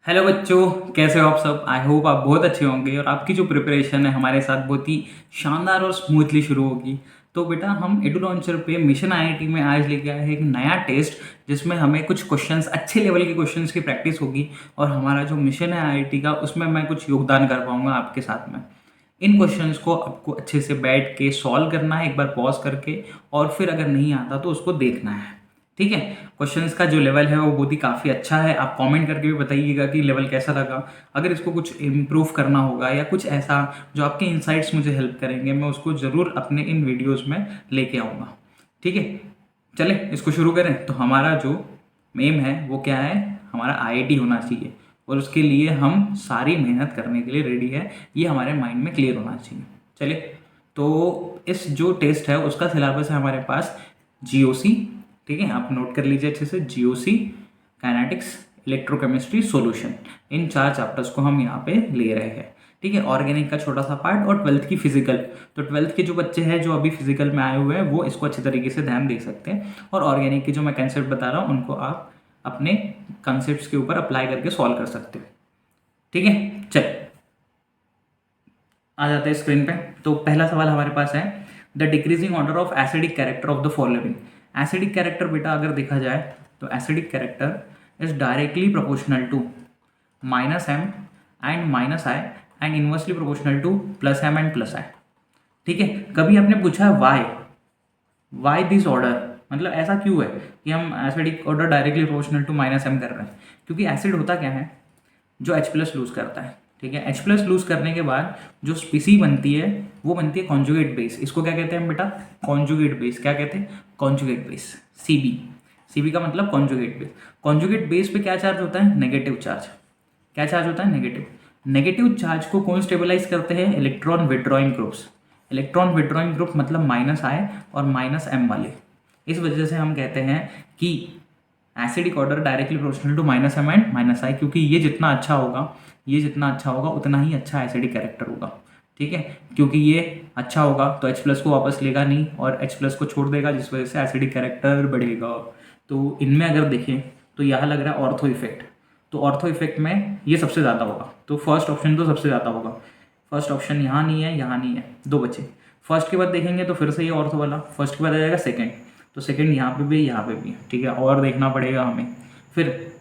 Hello बच्चों, कैसे हो आप सब। आई होप आप बहुत अच्छे होंगे और आपकी जो प्रिपरेशन है हमारे साथ बहुत ही शानदार और स्मूथली शुरू होगी। तो बेटा, हम एडू लॉन्चर पे मिशन आईआईटी में आज लेके आए हैं एक नया टेस्ट, जिसमें हमें कुछ क्वेश्चंस, अच्छे लेवल के क्वेश्चंस की प्रैक्टिस होगी। और हमारा जो मिशन है आईआईटी का, उसमें मैं कुछ योगदान कर पाऊंगा आपके साथ में। इन क्वेश्चंस को आपको अच्छे से बैठ के सॉल्व करना है, एक बार पॉज करके, और फिर अगर नहीं आता तो उसको देखना है। ठीक है। क्वेश्चंस का जो लेवल है वो बहुत ही काफ़ी अच्छा है। आप कमेंट करके भी बताइएगा कि लेवल कैसा लगा। अगर इसको कुछ इम्प्रूव करना होगा या कुछ ऐसा जो आपके इंसाइट्स मुझे हेल्प करेंगे, मैं उसको ज़रूर अपने इन वीडियोस में लेके आऊँगा। ठीक है, चले इसको शुरू करें। तो हमारा जो एम है वो क्या है, हमारा आईआईटी होना चाहिए, और उसके लिए हम सारी मेहनत करने के लिए रेडी है। ये हमारे माइंड में क्लियर होना चाहिए। चलिए, तो इस जो टेस्ट है उसका सिलेबस है हमारे पास जीओसी। ठीक है, आप नोट कर लीजिए अच्छे से। जीओसी, काइनेटिक्स, इलेक्ट्रोकेमिस्ट्री, सॉल्यूशन, इन 4 चैप्टर्स को हम यहाँ पे ले रहे हैं। ठीक है, ऑर्गेनिक का छोटा सा पार्ट और 12th की फिजिकल। तो 12th के जो बच्चे हैं जो अभी फिजिकल में आए हुए हैं वो इसको अच्छे तरीके से ध्यान दे सकते हैं, और ऑर्गेनिक के जो मैं कंसेप्ट बता रहा हूँ उनको आप अपने कंसेप्ट के ऊपर अप्लाई करके सॉल्व कर सकते हो। ठीक है, चल आ जाते हैं स्क्रीन पे। तो पहला सवाल हमारे पास है, the decreasing order of acidic character of the following. Acidic character बेटा अगर देखा जाए तो acidic character is directly proportional to -m and -i and inversely proportional to +m and +i। ठीक है, कभी आपने पूछा वाई दिस ऑर्डर, मतलब ऐसा क्यों है कि हम acidic order directly proportional to -m कर रहे हैं। क्योंकि एसिड होता क्या है, जो H+ लूज करता है। ठीक है, H+ लूज करने के बाद जो स्पीसी बनती है वो बनती है कॉन्जुगेट बेस। इसको क्या कहते हैं हम बेटा, कॉन्जुगेट बेस। क्या कहते हैं, कॉन्जुगेट बेस, सीबी का मतलब कॉन्जुगेट बेस। कॉन्जुगेट बेस पे क्या चार्ज होता है, नेगेटिव चार्ज। क्या चार्ज होता है, नेगेटिव। नेगेटिव चार्ज को कौन स्टेबलाइज करते हैं, electron withdrawing groups. Electron withdrawing group मतलब -i और -m वाले। इस वजह से हम कहते हैं कि acidic order directly proportional to -m and -i, क्योंकि ये जितना अच्छा होगा उतना ही अच्छा एसिडिक कैरेक्टर होगा। ठीक है, क्योंकि ये अच्छा होगा तो H+ को वापस लेगा नहीं और H+ को छोड़ देगा, जिस वजह से एसिडिक कैरेक्टर बढ़ेगा। तो इनमें अगर देखें तो यहाँ लग रहा है ऑर्थो इफेक्ट। तो ऑर्थो इफेक्ट में ये सबसे ज़्यादा होगा, तो फर्स्ट ऑप्शन तो सबसे ज़्यादा होगा। फर्स्ट ऑप्शन यहाँ नहीं है, यहाँ नहीं है, 2 बचे। फर्स्ट के बाद देखेंगे तो फिर से ये ऑर्थो वाला, फर्स्ट के बाद आ जाएगा सेकेंड, तो सेकेंड यहाँ पे भी, यहाँ पे भी। ठीक है, और देखना पड़ेगा हमें। फिर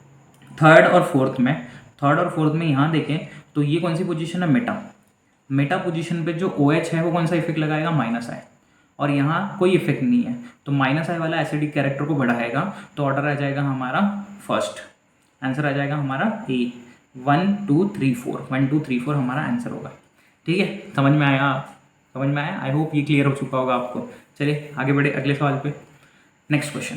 थर्ड और फोर्थ में यहाँ देखें तो ये कौन सी पोजीशन है, मेटा पोजीशन पे जो OH है वो कौन सा इफेक्ट लगाएगा, -i, और यहाँ कोई इफेक्ट नहीं है, तो -i वाला एसिडिक कैरेक्टर को बढ़ाएगा। तो ऑर्डर आ जाएगा हमारा फर्स्ट, आंसर आ जाएगा हमारा ए, 1 2 3 4, 1 2 3 4 हमारा आंसर होगा। ठीक है, समझ में आया। आई होप ये क्लियर हो चुका होगा आपको। चलिए आगे बढ़े अगले सवाल पे। Next question,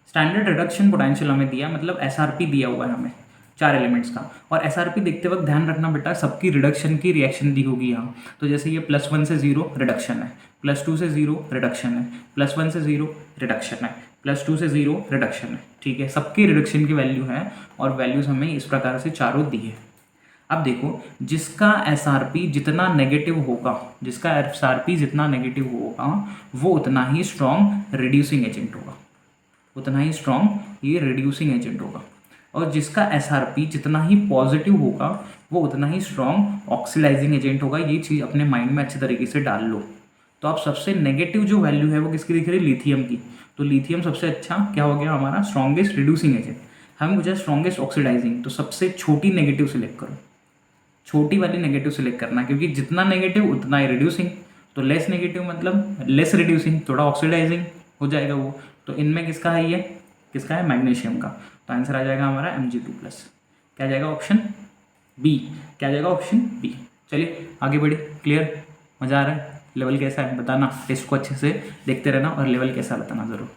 standard reduction potential हमें दिया, मतलब SRP दिया हुआ है हमें 4 एलिमेंट्स का। और SRP देखते वक्त ध्यान रखना बेटा, सबकी रिडक्शन की रिएक्शन दी होगी यहाँ। तो जैसे ये +1 से 0 रिडक्शन है, +2 से 0 रिडक्शन है, +1 से 0 रिडक्शन है, +2 से 0 रिडक्शन है। ठीक है, सबकी रिडक्शन की वैल्यू है, और वैल्यूज हमें इस प्रकार से चारों दी है। अब देखो, जिसका SRP जितना नेगेटिव होगा, वो उतना ही स्ट्रॉन्ग रिड्यूसिंग एजेंट होगा, और जिसका SRP जितना ही पॉजिटिव होगा वो उतना ही स्ट्रॉन्ग ऑक्सीडाइजिंग एजेंट होगा। ये चीज़ अपने माइंड में अच्छे तरीके से डाल लो। तो आप सबसे नेगेटिव जो वैल्यू है वो किसकी दिख रही है, लिथियम की। तो लिथियम सबसे अच्छा क्या हो गया हमारा, स्ट्रॉन्गेस्ट रिड्यूसिंग एजेंट। हमें मुझे स्ट्रॉन्गेस्ट ऑक्सीडाइजिंग, तो सबसे छोटी नेगेटिव सिलेक्ट करो, छोटी वाली नेगेटिव सिलेक्ट करना, क्योंकि जितना नेगेटिव उतना ही रिड्यूसिंग। तो लेस नेगेटिव मतलब लेस रिड्यूसिंग, थोड़ा ऑक्सीडाइजिंग हो जाएगा वो। तो इनमें किसका है, ये किसका है, मैग्नीशियम का। तो आंसर आ जाएगा हमारा Mg2+। क्या जाएगा, ऑप्शन बी। क्या जाएगा, ऑप्शन बी। चलिए आगे बढ़े। क्लियर, मज़ा आ रहा है। लेवल कैसा है बताना, टेस्ट को अच्छे से देखते रहना, और लेवल कैसा बताना ज़रूर।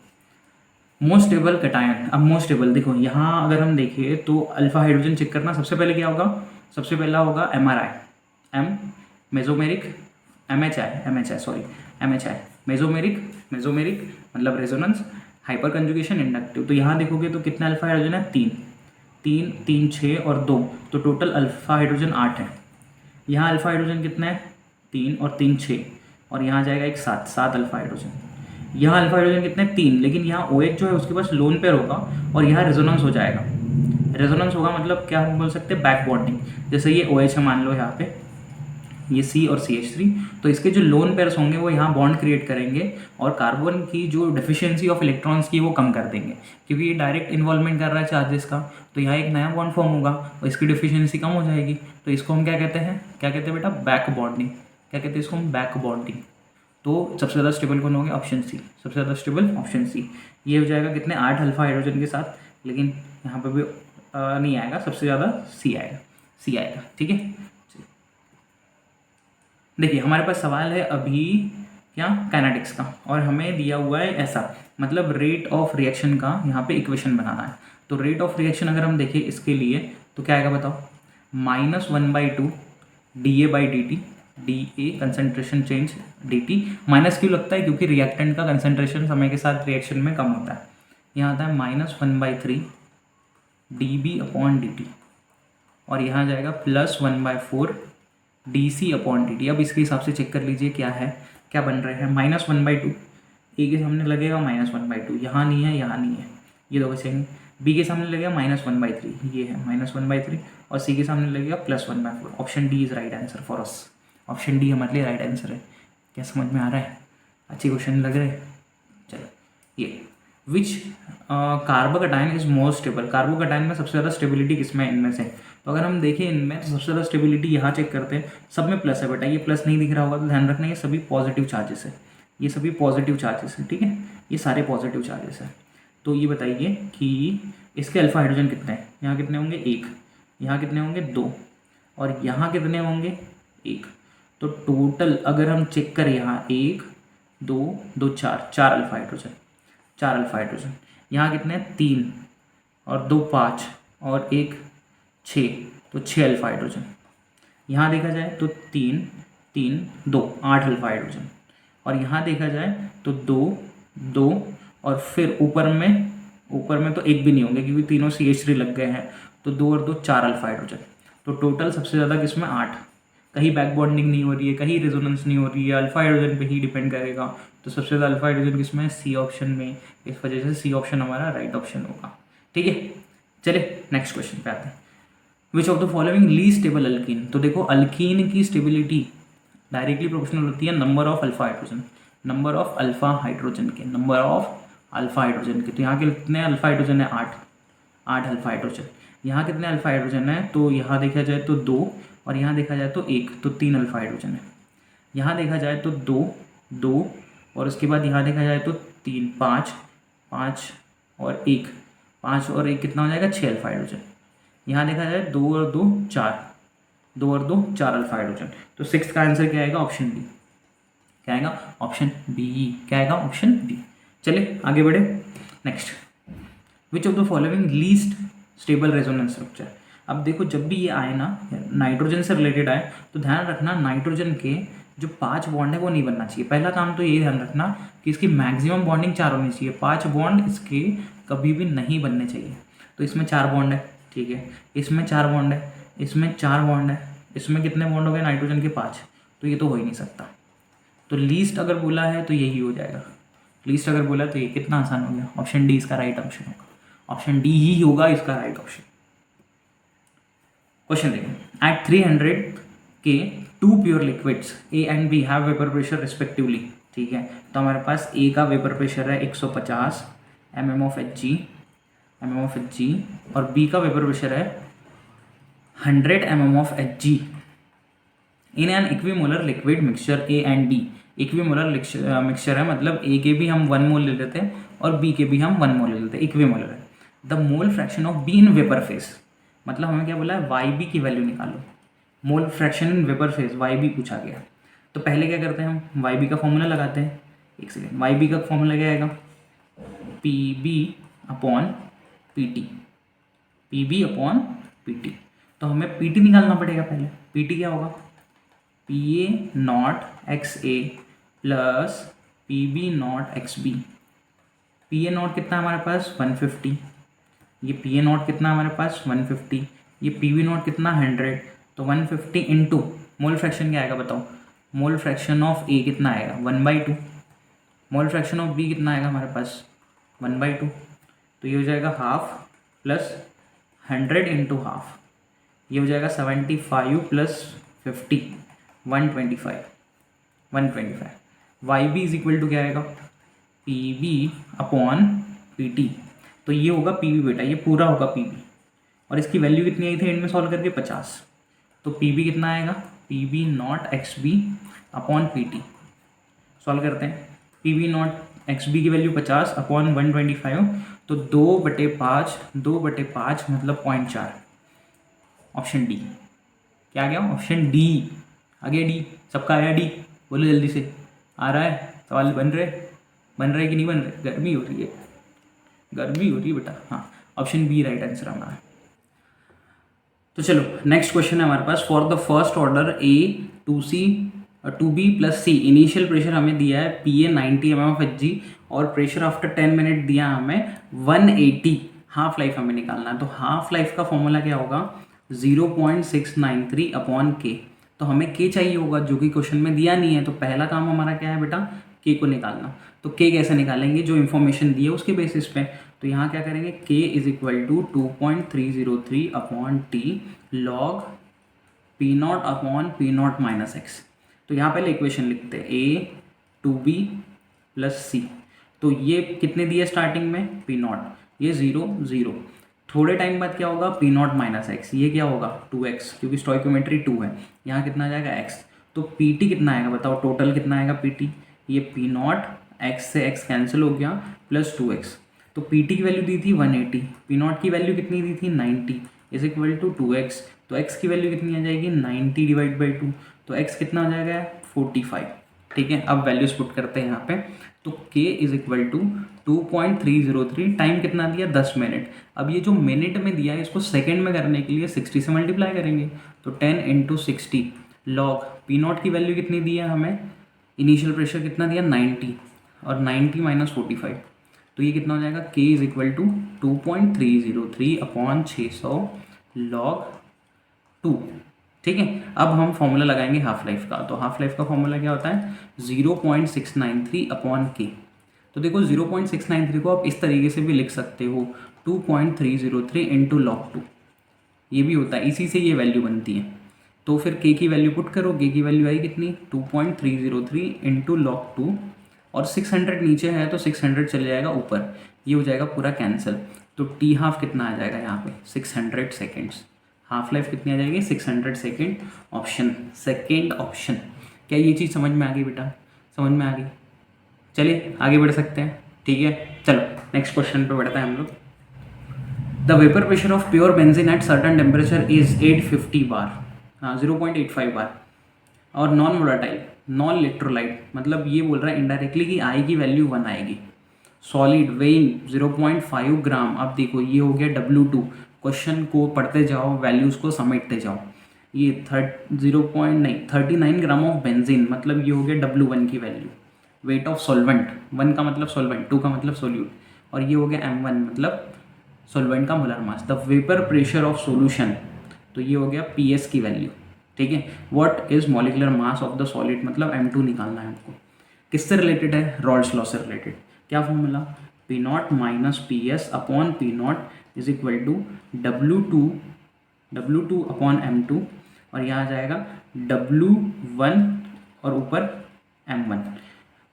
Most stable cation. अब मोस्ट स्टेबल देखो, यहाँ अगर हम देखें तो अल्फा हाइड्रोजन चेक करना, सबसे पहले क्या होगा, सबसे पहला होगा MRI, M mesomeric, MHI mesomeric मतलब रेजोनेंस, हाइपर कंजुगेशन, इंडक्टिव। तो यहाँ देखोगे तो कितना अल्फा हाइड्रोजन है, 3 6 और 2, तो टोटल अल्फा हाइड्रोजन 8 है। यहाँ अल्फा हाइड्रोजन कितना है, 3 और 3 6, और यहाँ जाएगा एक 7 अल्फा हाइड्रोजन। यहाँ अल्फा हाइड्रोजन कितने, 3, लेकिन यहाँ OH जो है उसके पास लोन पेयर होगा, और यहाँ रेजोनेंस हो जाएगा। रेजोनेंस होगा मतलब क्या हम बोल सकते हैं, बैक बॉन्डिंग। जैसे ये OH है मान लो यहाँ पे, ये C और CH3, तो इसके जो लोन पेयर्स होंगे वो यहाँ बॉन्ड क्रिएट करेंगे और कार्बन की जो डेफिशिएंसी ऑफ इलेक्ट्रॉन्स की वो कम कर देंगे, क्योंकि ये डायरेक्ट इन्वॉल्वमेंट कर रहा है चार्जेस का, तो यहाँ एक नया बॉन्ड फॉर्म होगा और इसकी डेफिशिएंसी कम हो जाएगी। तो इसको हम क्या कहते हैं, क्या कहते हैं बेटा, बैक बॉन्डिंग। क्या कहते हैं इसको हम, बैक बॉन्डिंग। तो सबसे ज़्यादा स्टेबल कौन हो गया, ऑप्शन सी, सबसे ज़्यादा स्टेबल ऑप्शन सी। ये हो जाएगा कितने, 8 अल्फा हाइड्रोजन के साथ, लेकिन यहाँ पर भी नहीं आएगा, सबसे ज़्यादा सी आएगा, सी आएगा। ठीक है, देखिए हमारे पास सवाल है अभी क्या, काइनेटिक्स का, और हमें दिया हुआ है ऐसा, मतलब रेट ऑफ रिएक्शन का यहाँ पे इक्वेशन बनाना है। तो रेट ऑफ रिएक्शन अगर हम देखें इसके लिए तो क्या आएगा बताओ, -1/2 dA/dt, dA concentration change, dt minus क्यों लगता है, क्योंकि रिएक्टेंट का कंसंट्रेशन समय के साथ रिएक्शन में कम होता है। यहाँ आता है -1/3 dB/dt, और यहाँ जाएगा +1/4 dC/dt। अब इसके हिसाब से चेक कर लीजिए क्या है, क्या बन रहे हैं, -1/2, ए के सामने लगेगा -1/2, यहाँ नहीं है, यहाँ नहीं है, ये दो बचेंगे। बी के सामने लगेगा -1/3, ये है -1/3, और सी के सामने लगेगा +1/4। Option D is right answer for us. Option D हमारे लिए राइट आंसर है। क्या समझ में आ रहा है, अच्छे क्वेश्चन लग रहे हैं। चलो ये which carbocation is more stable, carbocation में सबसे ज़्यादा स्टेबिलिटी किसमें है इनमें से, तो अगर हम देखें इनमें तो सबसे ज़्यादा स्टेबिलिटी यहाँ चेक करते हैं, सब में प्लस है बेटा, ये प्लस नहीं दिख रहा होगा तो ध्यान रखना ये सभी पॉजिटिव चार्जेस है, ये सभी पॉजिटिव चार्जेस है। ठीक है, ये सारे पॉजिटिव चार्जेस है। तो ये बताइए कि इसके अल्फा हाइड्रोजन कितने हैं, यहाँ कितने होंगे 1, यहाँ कितने होंगे 2, और यहाँ कितने होंगे 1। तो टोटल अगर हम चेक करें यहाँ 1 2 2 4 अल्फा हाइड्रोजन, 4 अल्फा हाइड्रोजन। यहाँ कितने हैं 3 और 2 5 और 1 6, तो 6 अल्फा हाइड्रोजन। यहाँ देखा जाए तो 3 3 2 8 अल्फा हाइड्रोजन, और यहाँ देखा जाए तो 2 2 और फिर ऊपर में तो एक भी नहीं होंगे क्योंकि तीनों CH3 लग गए हैं, तो 2 और 2 4 अल्फा हाइड्रोजन। तो टोटल सबसे ज़्यादा किसमें 8, कहीं बैक बॉन्डिंग नहीं हो रही है, कहीं रेजोनेंस नहीं हो रही है, अल्फा हाइड्रोजन पे ही डिपेंड करेगा। तो सबसे ज़्यादा अल्फा हाइड्रोजन किसमें है, सी ऑप्शन में। इस वजह से सी ऑप्शन हमारा राइट ऑप्शन होगा। ठीक है, चलिए नेक्स्ट क्वेश्चन पे आते हैं। Which of the following least stable alkyne, तो देखो अल्कीन की स्टेबिलिटी डायरेक्टली प्रोपोर्शनल होती है number of alpha hydrogen, number of alpha hydrogen के, नंबर ऑफ अल्फा हाइड्रोजन के। तो यहाँ के कितने अल्फा हाइड्रोजन है 8 अल्फा हाइड्रोजन। यहाँ कितने अल्फा हाइड्रोजन है, तो यहाँ देखा जाए तो 2, और यहाँ देखा जाए तो 1, तो 3 अल्फा हाइड्रोजन है। यहाँ देखा जाए तो 2 और उसके बाद यहाँ देखा जाए तो 3 5 और 1, 5 और 1 कितना हो जाएगा 6 अल्फा हाइड्रोजन। यहाँ देखा जाए 2 और 2 4, 2 और 2 4 अल्फा हाइड्रोजन। तो 6 का आंसर क्या आएगा, ऑप्शन बी। क्या आएगा, ऑप्शन बी। क्या आएगा, ऑप्शन बी। चलिए आगे बढ़े। Next, which of the following least stable resonance structure. अब देखो जब भी ये आए ना नाइट्रोजन से रिलेटेड आए तो ध्यान रखना नाइट्रोजन के जो 5 बॉन्ड है वो नहीं बनना चाहिए। पहला काम तो यही ध्यान रखना कि इसकी मैक्सिमम बॉन्डिंग 4 होनी चाहिए, 5 बॉन्ड इसके कभी भी नहीं बनने चाहिए। तो इसमें 4 बॉन्ड है, ठीक है, इसमें 4 बॉन्ड है, इसमें 4 बॉन्ड है, इसमें कितने बॉन्ड हो गए नाइट्रोजन के 5, तो ये तो हो ही नहीं सकता। तो लीस्ट अगर बोला है तो यही हो जाएगा, लीस्ट अगर बोला तो ये कितना आसान हो गया, ऑप्शन डी इसका राइट ऑप्शन होगा, ऑप्शन डी ही होगा इसका राइट ऑप्शन। क्वेश्चन देखिए, एट 300 के 2 pure liquids A and B have vapour pressure respectively. ठीक है, तो हमारे पास ए का वेपर प्रेशर है 150 mm of Hg और बी का वेपर प्रेशर है 100 mm of Hg in an equimolar liquid mixture A and D. Equimolar mixture है, मतलब ए के भी हम 1 मोल ले लेते हैं और बी के भी हम 1 मोल ले लेते हैं, इक्विमोलर है। The mole fraction of be in vapour phase, मतलब हमें क्या बोला है, वाई बी की वैल्यू निकालो। Mole fraction in vapour phase Y B पूछा गया, तो पहले क्या करते हैं हम, वाई बी का फॉर्मूला लगाते हैं। एक सेकेंड, वाई बी का फॉर्मूला क्या आएगा, P B upon P T, P B upon P T. तो हमें पी टी निकालना पड़ेगा पहले। पी टी क्या होगा, P A not X A plus P B not X B. P A not कितना हमारे पास 150, ये पी ए नॉट कितना हमारे पास 150, ये पी बी नॉट कितना 100, तो 150 इंटू मोल फ्रैक्शन क्या आएगा बताओ, मोल फ्रैक्शन ऑफ ए कितना आएगा 1/2, मोल फ्रैक्शन ऑफ बी कितना आएगा हमारे पास 1/2, तो ये हो जाएगा हाफ प्लस 100 इंटू हाफ, ये हो जाएगा 75 plus 50, 125, 125। Y B is equal to क्या आएगा, P B upon P T. तो ये होगा पी बी बेटा, ये पूरा होगा पी बी, और इसकी वैल्यू कितनी आई थी एंड में सॉल्व करके 50। तो पी बी कितना आएगा, P B not X B upon P T. Solve करते हैं, P B not X B की वैल्यू 50 अपॉन 125, तो 2/5, 2/5 मतलब 0.4। ऑप्शन डी क्या आ गया, ऑप्शन डी आ गया। डी सबका आया, डी बोलो जल्दी से, आ रहा है सवाल, बन रहे कि नहीं बन रहे, गर्मी हो रही है, गर्मी हो रही है बेटा। हाँ, ऑप्शन बी राइट आंसर हमारा। तो चलो नेक्स्ट क्वेश्चन है हमारे पास, for the first order A two C two B plus C, initial pressure हमें दिया है P A 90 mm of H G, और प्रेशर आफ्टर 10 मिनट दिया हमें 180, हाफ लाइफ हमें निकालना है। तो हाफ लाइफ का फॉर्मूला क्या होगा, 0.693 अपॉन के। तो हमें के चाहिए होगा जो कि क्वेश्चन में दिया नहीं है, तो पहला काम हमारा क्या है बेटा, के को निकालना। तो के कैसे निकालेंगे, जो इन्फॉर्मेशन दी है उसके बेसिस पे। तो यहाँ क्या करेंगे, K is equal to 2.303 upon T log P not upon P not minus X. तो यहाँ पहले इक्वेशन लिखते हैं, A to B plus C. तो ये कितने दिए स्टार्टिंग में, पी नॉट, ये 0 0। थोड़े टाइम बाद क्या होगा, पी नॉट माइनस एक्स, ये क्या होगा 2x, क्योंकि स्टोइकोमेट्री 2 है। यहाँ कितना आ जाएगा x। तो पी टी कितना आएगा बताओ, टोटल कितना आएगा पी टी, ये पी नॉट एक्स से x कैंसिल हो गया प्लस 2x। तो पी टी की वैल्यू दी थी 180, पी नॉट की वैल्यू कितनी दी थी 90 इज इक्वल टू 2x। तो x की वैल्यू कितनी आ जाएगी 90 डिवाइड बाई 2, तो x कितना आ जाएगा 45। ठीक है, अब वैल्यूज पुट करते हैं यहाँ पे। तो k is equal to 2.303, time कितना दिया 10 मिनट। अब ये जो मिनट में दिया है इसको सेकंड में करने के लिए 60 से मल्टीप्लाई करेंगे, तो 10 इंटू 60 लॉग पी नॉट की वैल्यू कितनी दी है हमें, इनिशियल प्रेशर कितना दिया 90, और 90 माइनस 45, तो ये कितना हो जाएगा, k is equal to 2.303 upon 600 log 2। ठीक है, अब हम फॉर्मूला लगाएंगे हाफ लाइफ का। तो हाफ लाइफ का फॉर्मूला क्या होता है, 0.693 अपॉन के। तो देखो 0.693 को आप इस तरीके से भी लिख सकते हो, 2.303 इंटू लॉग 2, ये भी होता है, इसी से ये वैल्यू बनती है। तो फिर के की वैल्यू पुट करो, के की वैल्यू आई कितनी 2.303 इंटू लॉग 2, और 600 नीचे है तो 600 चले जाएगा ऊपर, ये हो जाएगा पूरा कैंसिल। तो टी हाफ कितना आ जाएगा यहाँ पे 600 सेकेंड्स, हाफ लाइफ कितनी आ जाएगी 600 सेकेंड। Option second option. क्या ये चीज़ समझ में आ गई बेटा, समझ में आ गई, चलिए आगे बढ़ सकते हैं। ठीक है, चलो नेक्स्ट क्वेश्चन पे बढ़ते हैं हम लोग। The vapour pressure of pure benzene at certain temperature is 850 बार, हाँ 0.85 बार, और नॉन वोलाटाइल नॉन इलेक्ट्रोलाइट, मतलब ये बोल रहा है इनडायरेक्टली कि आई की वैल्यू 1 आएगी। सॉलिड वेइंग 0.5 ग्राम। अब देखो ये हो गया W2, क्वेश्चन को पढ़ते जाओ, वैल्यूज़ को समेटते जाओ। ये 39 ग्राम ऑफ बेंजीन, मतलब ये हो गया W1 की वैल्यू। वेट ऑफ सॉल्वेंट, 1 का मतलब सॉल्वेंट, 2 का मतलब सोल्यूट, और ये हो गया M1 मतलब सॉल्वेंट का molar mass. The vapour pressure of solution, तो ये हो गया PS की वैल्यू। ठीक है, what is molecular mass of the solid, मतलब M2 निकालना है हमको। किससे रिलेटेड है, रॉल्स लॉ से रिलेटेड। क्या formula, P not minus P S upon P not is equal to W2 upon M2, और यहाँ आ जाएगा W1 और ऊपर M1।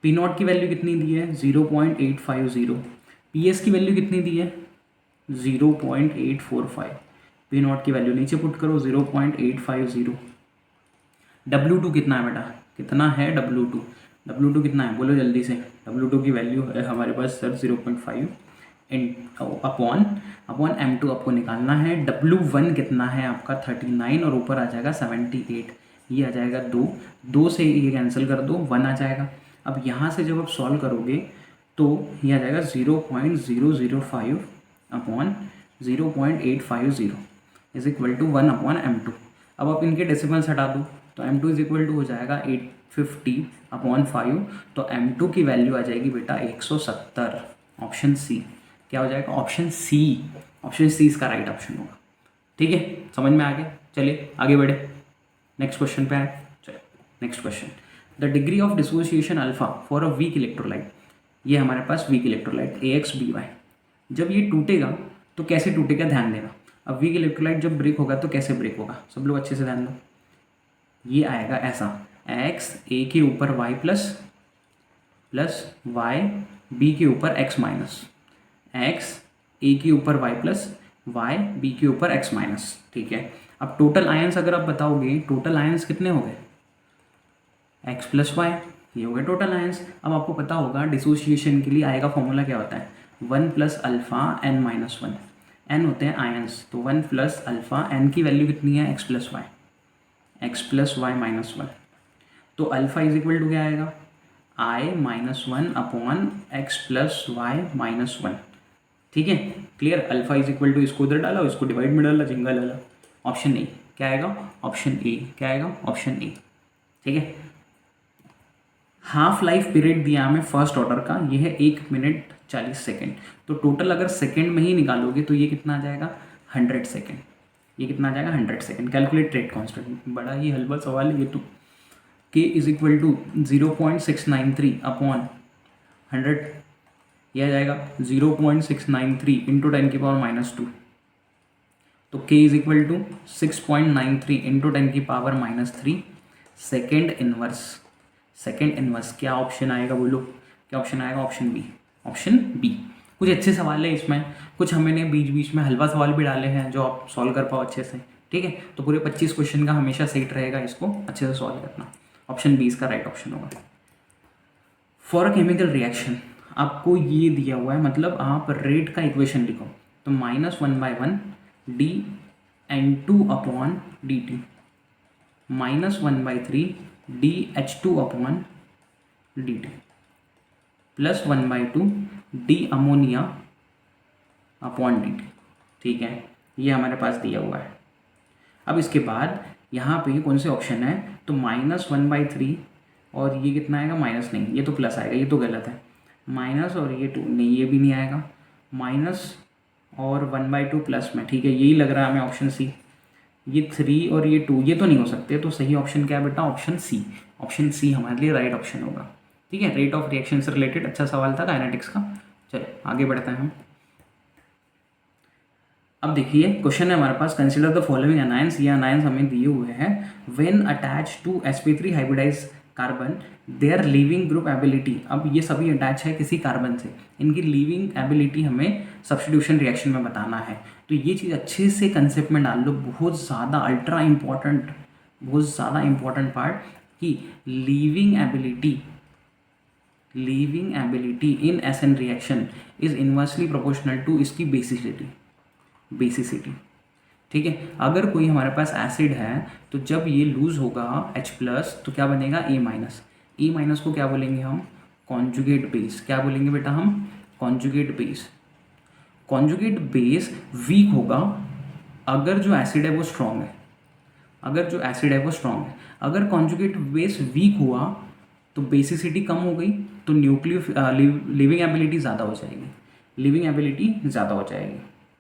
पी नॉट की वैल्यू कितनी दी है 0.850, पी एस की वैल्यू कितनी दी है 0.845, पी नॉट की वैल्यू नीचे पुट करो 0.850। W2 कितना है बेटा, कितना है W2 कितना है बोलो जल्दी से। W2 की वैल्यू है हमारे पास सर 0.5 अपॉन M2 आपको निकालना है। W1 कितना है आपका 39, और ऊपर आ जाएगा 78, ये आ जाएगा 2 से ये कैंसिल कर दो, 1 आ जाएगा। अब यहाँ से जब आप सॉल्व करोगे तो ये आ जाएगा 0.005 upon 0.850 is equal to 1 upon M2। अब आप इनके डेसिमल्स हटा दो, तो M2 इज इक्वल टू हो जाएगा 850 अपॉन 5, तो M2 की वैल्यू आ जाएगी बेटा 170। ऑप्शन सी क्या हो जाएगा, ऑप्शन सी इसका राइट ऑप्शन होगा। ठीक है, समझ में आ गया, चलिए आगे बढ़े, नेक्स्ट क्वेश्चन पे आए। चलिए next question, the degree of dissociation alpha for a weak electrolyte, ये हमारे पास वीक इलेक्ट्रोलाइट AX BY, जब ये टूटेगा तो कैसे टूटेगा ध्यान देना। अब वीक इलेक्ट्रोलाइट जब ब्रेक होगा तो कैसे ब्रेक होगा, सब लोग अच्छे से ध्यान दो। ये आएगा ऐसा, एक्स ए के ऊपर वाई प्लस वाई बी के ऊपर एक्स माइनस, एक्स ए के ऊपर वाई प्लस वाई बी के ऊपर एक्स माइनस। ठीक है, अब टोटल आयंस अगर आप बताओगे, टोटल आयंस कितने हो गए, एक्स प्लस वाई, ये हो गए टोटल आयंस। अब आपको पता होगा डिसोसिएशन के लिए आएगा फॉर्मूला क्या होता है, 1 plus alpha N minus 1, N होते हैं आयंस, तो 1 प्लस अल्फ़ा, एन की वैल्यू कितनी है, एक्स प्लस वाई माइनस 1, तो अल्फ़ा इज इक्वल टू क्या आएगा, I minus 1 upon X plus Y minus 1। ठीक है, clear. Alpha is equal to, इसको उधर डाला, इसको डिवाइड में डाला, जिंगा डाला, ऑप्शन ए क्या आएगा, ऑप्शन ए क्या आएगा, ऑप्शन ए। ठीक है, हाफ लाइफ पीरियड दिया हमें फर्स्ट ऑर्डर का, ये है 1 मिनट 40 सेकेंड, तो टोटल अगर सेकेंड में ही निकालोगे तो ये कितना आ जाएगा, 100 सेकेंड। ये कितना आ जाएगा, 100 सेकेंड। कैलकुलेट रेट कांस्टेंट, बड़ा ही हलवा सवाल है ये तो। के इज इक्वल टू 0.693 अपॉन 100, यह आ जाएगा 0.693 इंटू 10 की पावर माइनस 2, तो के इज इक्वल टू 6.93 इंटू 10 की power minus 3 second inverse. Second inverse क्या ऑप्शन आएगा, बोलो क्या ऑप्शन आएगा, ऑप्शन बी, ऑप्शन बी। कुछ अच्छे सवाल है इसमें, कुछ हमने बीच बीच में हलवा सवाल भी डाले हैं जो आप सॉल्व कर पाओ अच्छे से। ठीक है, तो पूरे 25 क्वेश्चन का हमेशा सेट रहेगा, इसको अच्छे से सॉल्व करना। ऑप्शन बी इसका राइट ऑप्शन होगा। फॉर अ केमिकल रिएक्शन आपको ये दिया हुआ है, मतलब आप रेट का इक्वेशन लिखो, तो -1/1 D N two upon D T, -1/3 D H two upon D T, +1/2 D ammonia upon D T. ठीक है, ये हमारे पास दिया हुआ है। अब इसके बाद यहाँ पे कौन से ऑप्शन है, तो -1/3 और ये कितना आएगा, माइनस नहीं, ये तो प्लस आएगा, ये तो गलत है, माइनस और ये 2 नहीं, ये भी नहीं आएगा, माइनस और 1/2 प्लस में। ठीक है, यही लग रहा है हमें ऑप्शन सी, ये 3 और ये 2 ये तो नहीं हो सकते, तो सही ऑप्शन क्या है बेटा, ऑप्शन सी। ऑप्शन सी हमारे लिए राइट ऑप्शन होगा। ठीक है, रेट ऑफ रिएक्शन से रिलेटेड अच्छा सवाल था काइनेटिक्स का। चलो आगे बढ़ते हैं हम। अब देखिए क्वेश्चन है हमारे पास, कंसीडर द फॉलोइंग अनायंस, ये अनायंस हमें दिए हुए हैं, when attach to sp3 hybridize carbon their leaving group ability. अब ये सभी अटैच है किसी कार्बन से, इनकी लीविंग एबिलिटी हमें सब्स्टिट्यूशन रिएक्शन में बताना है। तो ये चीज़ अच्छे से कंसेप्ट में डाल लो, बहुत ज़्यादा अल्ट्रा इम्पॉर्टेंट, बहुत ज़्यादा इम्पॉर्टेंट पार्ट, कि leaving ability in SN reaction is inversely proportional to इसकी बेसिसिटी। ठीक है, अगर कोई हमारे पास एसिड है तो जब ये लूज होगा H+ तो क्या बनेगा, A-। को क्या बोलेंगे हम, कॉन्जुगेट बेस। क्या बोलेंगे बेटा हम, conjugate base. Conjugate base weak होगा अगर जो एसिड है वो स्ट्रॉन्ग है, अगर कॉन्जुगेट बेस वीक हुआ तो बेसिसिटी कम हो गई, तो लिविंग एबिलिटी ज़्यादा हो जाएगी।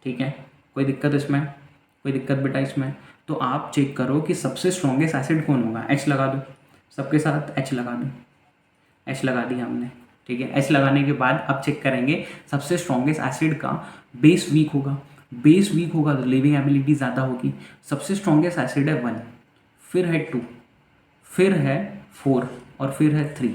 ठीक है, कोई दिक्कत इसमें, कोई दिक्कत बेटा इसमें? तो आप चेक करो कि सबसे स्ट्रॉन्गेस्ट एसिड कौन होगा, H लगा दो, सबके साथ H लगा दो, H लगा दिया हमने। ठीक है, H लगाने के बाद अब चेक करेंगे सबसे स्ट्रॉन्गेस्ट एसिड का बेस वीक होगा, तो लिविंग एबिलिटी ज़्यादा होगी। सबसे स्ट्रॉन्गेस्ट एसिड है 1, फिर है 2, फिर है 4 और फिर है 3।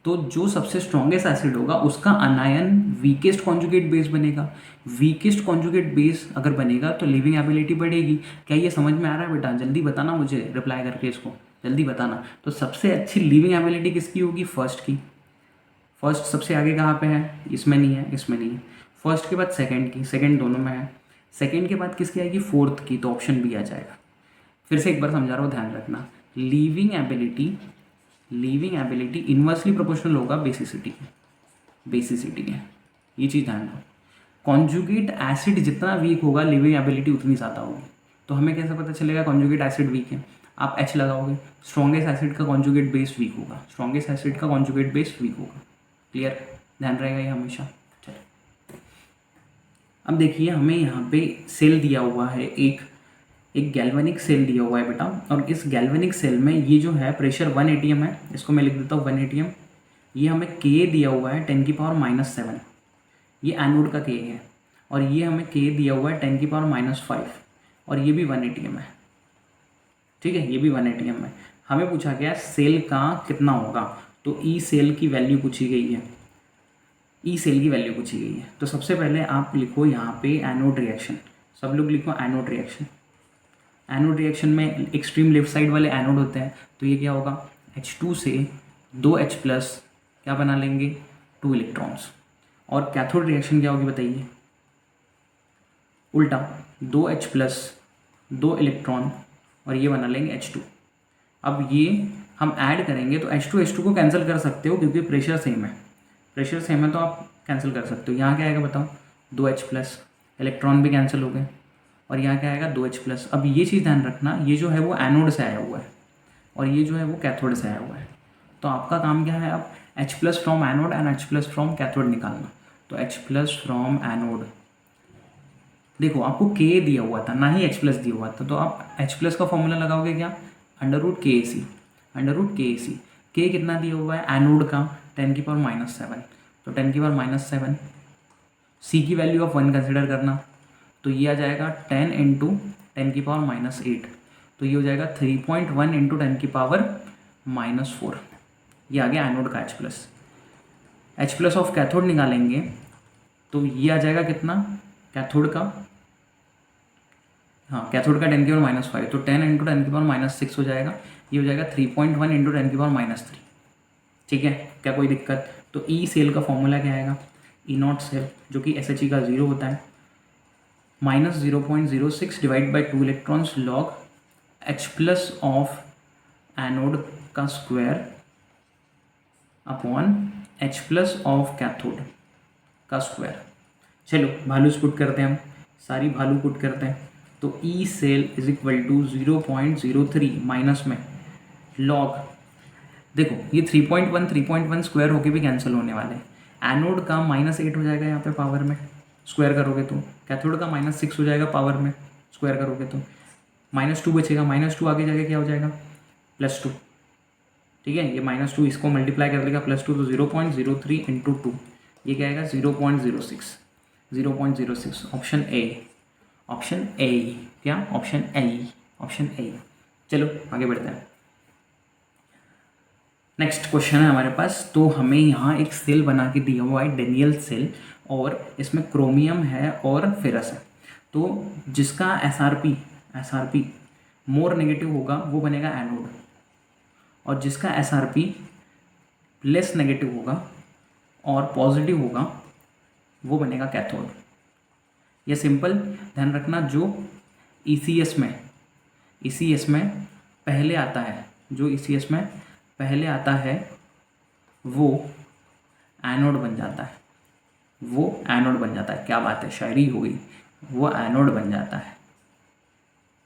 तो जो सबसे स्ट्रॉन्गेस्ट एसिड होगा उसका अनायन वीकेस्ट कॉन्जुगेट बेस बनेगा। वीकेस्ट कॉन्जुगेट बेस अगर बनेगा तो लिविंग एबिलिटी बढ़ेगी। क्या ये समझ में आ रहा है बेटा? जल्दी बताना मुझे, रिप्लाई करके इसको जल्दी बताना। तो सबसे अच्छी लिविंग एबिलिटी किसकी होगी? फर्स्ट की। फर्स्ट सबसे आगे कहाँ पे है? इसमें नहीं है, इसमें नहीं है। फर्स्ट के बाद सेकंड की, सेकंड दोनों में है। सेकंड के बाद किसकी आएगी? फोर्थ की, तो ऑप्शन बी आ जाएगा। फिर से एक बार समझा रहा हूँ, ध्यान रखना। लिविंग एबिलिटी इन्वर्सली प्रोपोर्शनल होगा बेसिसिटी के, ये चीज़ ध्यान रखो। कॉन्जुगेट एसिड जितना वीक होगा लिविंग एबिलिटी उतनी ज़्यादा होगी। तो हमें कैसे पता चलेगा कॉन्जुगेट एसिड वीक है? आप H लगाओगे, स्ट्रॉन्गेस्ट एसिड का कॉन्जुगेट बेस वीक होगा, क्लियर? ध्यान रहेगा ये हमेशा। चलो अब देखिए, हमें यहाँ पे सेल दिया हुआ है, एक गैल्वेनिक सेल दिया हुआ है बेटा। और इस गैल्वेनिक सेल में ये जो है प्रेशर 1 atm है, इसको मैं लिख देता हूँ 1 atm। ये हमें K दिया हुआ है 10⁻⁻⁷, ये एनोड का K है। और ये हमें K दिया हुआ है 10⁻⁵ और ये भी 1 ATM है, ठीक है, ये भी 1 ATM है। हमें पूछा गया सेल का कितना होगा, तो ई सेल की वैल्यू पूछी गई है, ई सेल की वैल्यू पूछी गई है। तो सबसे पहले आप लिखो यहाँ पे एनोड रिएक्शन, सब लोग लिखो एनोड रिएक्शन। एनोड रिएक्शन में एक्सट्रीम लेफ्ट साइड वाले एनोड होते हैं, तो ये क्या होगा, H2 से 2H+ क्या बना लेंगे, 2 इलेक्ट्रॉन्स। और कैथोड रिएक्शन क्या होगी बताइए, उल्टा, 2H+, 2 इलेक्ट्रॉन और ये बना लेंगे H2। अब ये हम ऐड करेंगे तो H2 को कैंसिल कर सकते हो क्योंकि प्रेशर सेम है, प्रेशर सेम है तो आप कैंसिल कर सकते हो। यहाँ क्या आएगा बताओ, 2H+, इलेक्ट्रॉन भी कैंसिल हो गए, और यहाँ क्या आएगा 2H+। अब ये चीज़ ध्यान रखना, ये जो है वो एनोड से आया हुआ है और ये जो है वो कैथोड से आया हुआ है। तो आपका काम क्या है, अब H+ from anode and H+ from cathode निकालना। तो H+ फ्रॉम एनोड, देखो आपको K दिया हुआ था, ना ही H+ दिया हुआ था, तो आप H+ का फॉर्मूला लगाओगे क्या, √KAC, √KAC। K कितना दिया हुआ है एनोड का, 10⁻⁷, तो 10⁻⁷। C की वैल्यू ऑफ 1 कंसिडर करना, तो ये आ जाएगा 10 × 10⁻⁸, तो ये हो जाएगा 3.1 × 10⁻⁴। ये आ गया एनोड का H+ ऑफ कैथोड निकालेंगे तो ये आ जाएगा कितना, कैथोड का, हाँ कैथोड का 10⁻⁵, तो 10 × 10⁻⁶ हो जाएगा, ये हो जाएगा 3.1 × 10⁻⁵। ठीक है, क्या कोई दिक्कत। तो ई सेल का फॉर्मूला क्या आएगा, E0 सेल जो कि SHE का 0 होता है, -0.06 divide by 2 electrons log H+ of anode का square upon H+ of cathode का स्क्वायर। चलो वैल्यूज पुट करते हैं, हम सारी वैल्यू पुट करते हैं। तो E cell is equal to 0.03 minus में लॉग, देखो ये 3.1 स्क्वायर होके भी कैंसिल होने वाले हैं। एनोड का -8 हो जाएगा यहाँ पे पावर में, स्क्वायर करोगे तो कैथोड का -6 हो जाएगा पावर में, स्क्वायर करोगे तो -2 बचेगा, -2 आगे जाके क्या हो जाएगा, +2। ठीक है, ये -2 इसको मल्टीप्लाई कर देगा +2, तो 0.03 × 2, ये क्या आएगा 0.06, 0.06। ऑप्शन ए, ऑप्शन ए, क्या ऑप्शन ए, ऑप्शन ए। चलो आगे बढ़ते हैं, नेक्स्ट क्वेश्चन है हमारे पास। तो हमें यहाँ एक सेल बना के दिया हुआ है, डेनियल सेल, और इसमें क्रोमियम है और फेरस है। तो जिसका एसआरपी मोर नेगेटिव होगा वो बनेगा एनोड, और जिसका एसआरपी लेस नेगेटिव होगा और पॉजिटिव होगा वो बनेगा कैथोड। ये सिंपल ध्यान रखना, जो ईसीएस में पहले आता है, जो ईसीएस में पहले आता है वो एनोड बन जाता है, वो एनोड बन जाता है। क्या बात है, शायरी हो गई, वो एनोड बन जाता है,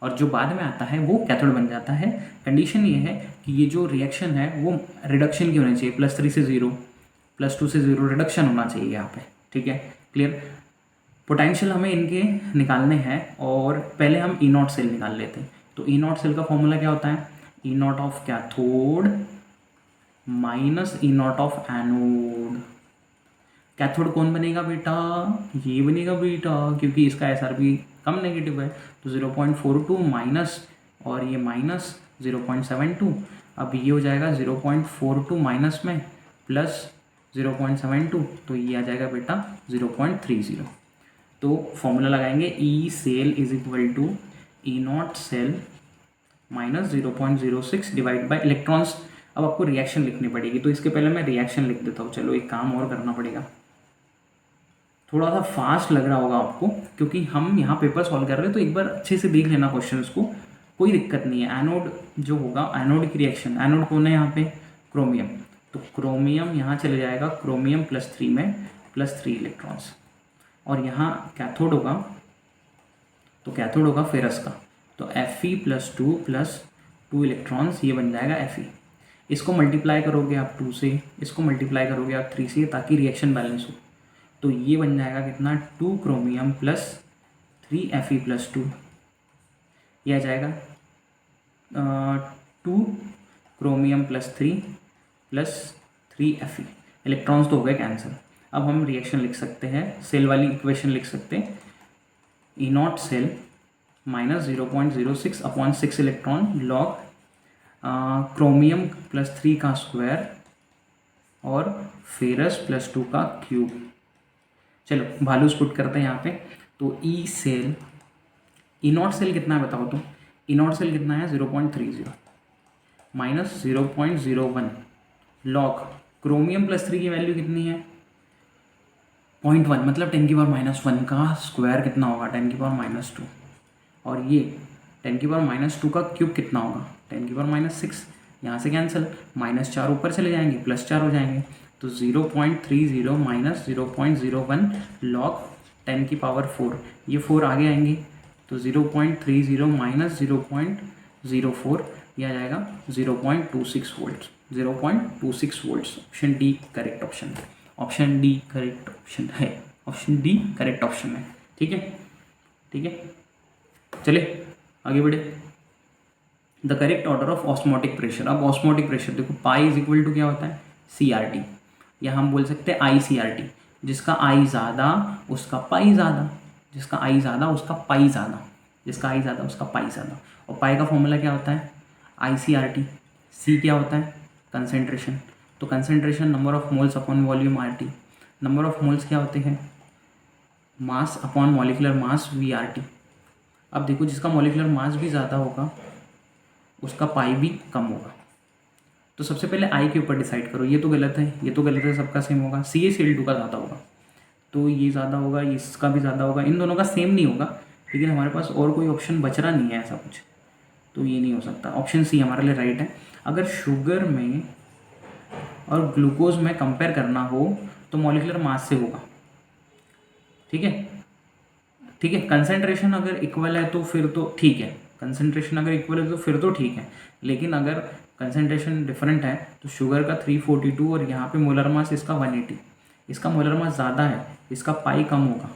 और जो बाद में आता है वो कैथोड बन जाता है। कंडीशन ये है कि ये जो रिएक्शन है वो रिडक्शन की होनी चाहिए, +3 से 0, +2 से 0 रिडक्शन होना चाहिए यहाँ पे। ठीक है, क्लियर। पोटेंशियल हमें इनके निकालने हैं, और पहले हम E0 सेल निकाल लेते हैं। तो E0 सेल का फॉर्मूला क्या होता है, E0 of cathode minus E0 of anode. Cathode कौन बनेगा बेटा, ये बनेगा बेटा, क्योंकि इसका एसआरपी कम नेगेटिव है, तो 0.42 माइनस, और ये माइनस 0.72। अब ये हो जाएगा 0.42 माइनस में प्लस 0.72, तो ये आ जाएगा बेटा 0.30। तो फॉर्मूला लगाएंगे, E cell is equal to E0 cell minus 0.06 divide by electrons. अब आपको रिएक्शन लिखनी पड़ेगी, तो इसके पहले मैं रिएक्शन लिख देता हूँ। चलो एक काम और करना पड़ेगा, थोड़ा सा फास्ट लग रहा होगा आपको क्योंकि हम यहाँ पेपर सॉल्व कर रहे हैं, तो एक बार अच्छे से देख लेना क्वेश्चन को, कोई दिक्कत नहीं है। एनोड जो होगा, एनोड की रिएक्शन, एनोड कौन है यहाँ पे, क्रोमियम, तो क्रोमियम यहाँ चले जाएगा क्रोमियम +3 में +3 इलेक्ट्रॉन्स, और यहाँ कैथोड होगा, तो कैथोड होगा फेरस का, तो Fe+2 + 2 इलेक्ट्रॉन्स, ये बन जाएगा Fe। इसको मल्टीप्लाई करोगे आप 2 से, इसको मल्टीप्लाई करोगे आप 3 से, ताकि रिएक्शन बैलेंस हो, तो ये बन जाएगा कितना, 2 क्रोमियम + 3 Fe+2, ये आ जाएगा 2 क्रोमियम +3 + 3 Fe। इलेक्ट्रॉन्स तो हो गए कैंसिल। अब हम रिएक्शन लिख सकते हैं, सेल वाली इक्वेशन लिख सकते हैं, E not cell minus 0.06 upon 6 electron log chromium +3 का स्क्वायर और फेरस +2 का क्यूब। चलो वैल्यूज पुट करते हैं यहाँ पे। तो E cell, E not cell कितना है बताओ तो, ई नॉट सेल कितना है 0.30 माइनस 0.01 लॉग क्रोमियम +3 की वैल्यू कितनी है 0.1, मतलब 10⁻⁻1 का स्क्वायर कितना होगा 10⁻⁻2, और ये 10⁻⁻2 का क्यूब कितना होगा 10⁻⁻6। यहाँ से कैंसिल, -4 ऊपर चले जाएंगे, +4 हो जाएंगे, तो 0.30 माइनस 0.01 लॉग 10⁻4, ये 4 आगे आएंगे, तो 0.30 माइनस 0.04, यह आ जाएगा 0.26 volt, 0.26 volts. Option D correct option है, ऑप्शन डी करेक्ट ऑप्शन है, ऑप्शन डी करेक्ट ऑप्शन है। ठीक है, ठीक है, चले आगे बढ़े। The correct order of osmotic pressure. अब ऑस्मोटिक प्रेशर देखो, पाई इज इक्वल टू क्या होता है CRT, या हम बोल सकते हैं ICRT। जिसका I ज़्यादा उसका पाई ज़्यादा, जिसका I ज़्यादा उसका पाई ज़्यादा, जिसका I ज़्यादा उसका पाई ज़्यादा। और पाई का फॉर्मूला क्या होता है ICRT। C क्या होता है कंसेंट्रेशन, तो concentration number of moles upon volume RT। Number of moles क्या होते हैं mass upon molecular mass VRT। अब देखो जिसका मॉलिक्यूलर मास भी ज़्यादा होगा उसका पाई भी कम होगा। तो सबसे पहले आई के ऊपर डिसाइड करो, ये तो गलत है, ये तो गलत है, सबका सेम होगा। CaCl2 का ज़्यादा होगा, तो ये ज़्यादा होगा, इसका भी ज़्यादा होगा, इन दोनों का सेम नहीं होगा, लेकिन हमारे पास और कोई ऑप्शन बच रहा नहीं है ऐसा कुछ, तो ये नहीं हो सकता। ऑप्शन सी हमारे लिए राइट है। अगर शुगर में और ग्लूकोज में कंपेयर करना हो तो मॉलिक्यूलर मास से होगा, ठीक है, ठीक है। कंसेंट्रेशन अगर इक्वल है तो फिर तो ठीक है, कंसेंट्रेशन अगर इक्वल है तो फिर तो ठीक है, लेकिन अगर कंसेंट्रेशन डिफरेंट है तो शुगर का 342 और यहाँ पे मोलर मास इसका 180, इसका मोलर मास ज़्यादा है, इसका पाई कम होगा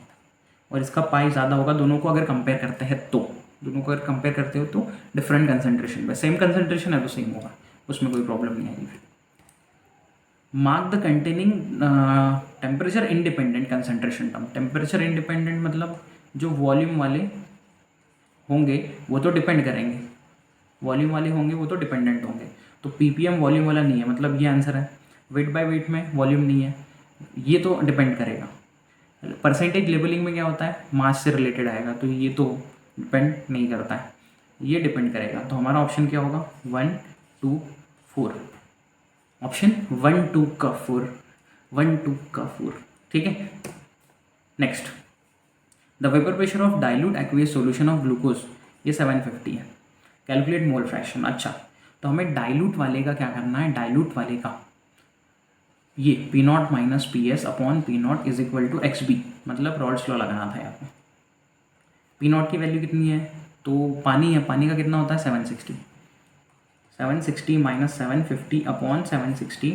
और इसका पाई ज़्यादा होगा। दोनों को अगर कंपेयर करते हैं तो, दोनों को अगर कंपेयर करते हो तो डिफरेंट कंसेंट्रेशन में, सेम कंसेंट्रेशन है तो सेम होगा, उसमें कोई प्रॉब्लम नहीं आएगी। Mark the containing temperature independent concentration term. Temperature independent मतलब जो वॉल्यूम वाले होंगे वो तो डिपेंड करेंगे, वॉल्यूम वाले होंगे वो तो डिपेंडेंट होंगे। तो ppm वॉल्यूम वाला नहीं है, मतलब ये आंसर है। वेट बाय वेट में वॉल्यूम नहीं है, ये तो डिपेंड करेगा। परसेंटेज लेबलिंग में क्या होता है मास से रिलेटेड आएगा, तो ये तो डिपेंड नहीं करता है, ये डिपेंड करेगा। तो हमारा ऑप्शन क्या होगा 1 2 4, ऑप्शन 1 2 का 4, 1 2 का 4, ठीक है। Next, the vapour pressure of dilute aqueous solution of glucose, ये 750 है। Calculate mole fraction. अच्छा, तो हमें डाइल्यूट वाले का क्या करना है, डाइल्यूट वाले का ये P0 minus PS upon P0 is equal to XB, मतलब रॉल्स लॉ लगाना था यहाँ पे। P0 की वैल्यू कितनी है, तो पानी है, पानी का कितना होता है 760, 760 minus 750 upon 760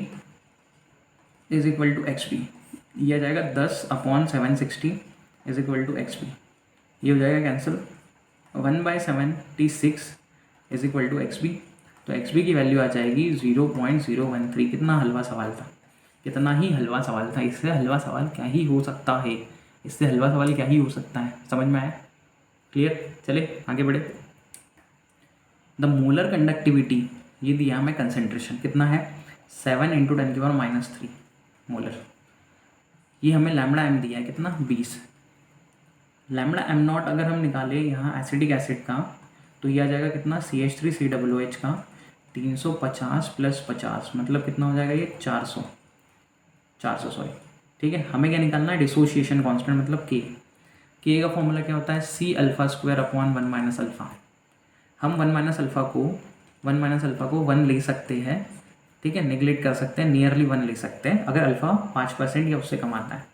is equal to XB, ये आ जाएगा 10 upon 760 is equal to XB, ये हो जाएगा cancel. 1/76 is equal to XB, तो XB की वैल्यू आ जाएगी 0.013। कितना हलवा सवाल था, कितना ही हलवा सवाल था, इससे हलवा सवाल क्या ही हो सकता है, इससे हलवा सवाल क्या ही हो सकता है, समझ में आया, क्लियर। चले आगे बढ़े। द मोलर कंडक्टिविटी, ये दिया हमें कंसेंट्रेशन कितना है 7 × 10⁻³ मोलर, ये हमें लैम्डा m दिया है कितना 20। लैम्डा m0 अगर हम निकालें यहाँ एसिडिक एसिड का, तो ये आ जाएगा कितना CH3COOH का 350 + 50, मतलब कितना हो जाएगा ये 400 सॉरी, ठीक है। हमें क्या निकालना है डिसोसिएशन कांस्टेंट, मतलब K का फॉर्मूला क्या होता है C⁴ अपॉन 1 - अल्फ़ा। हम 1 - अल्फ़ा को 1 ले सकते हैं, ठीक है, नेगलेक्ट कर सकते हैं, नियरली 1 ले सकते हैं अगर अल्फ़ा 5% या उससे कम आता है।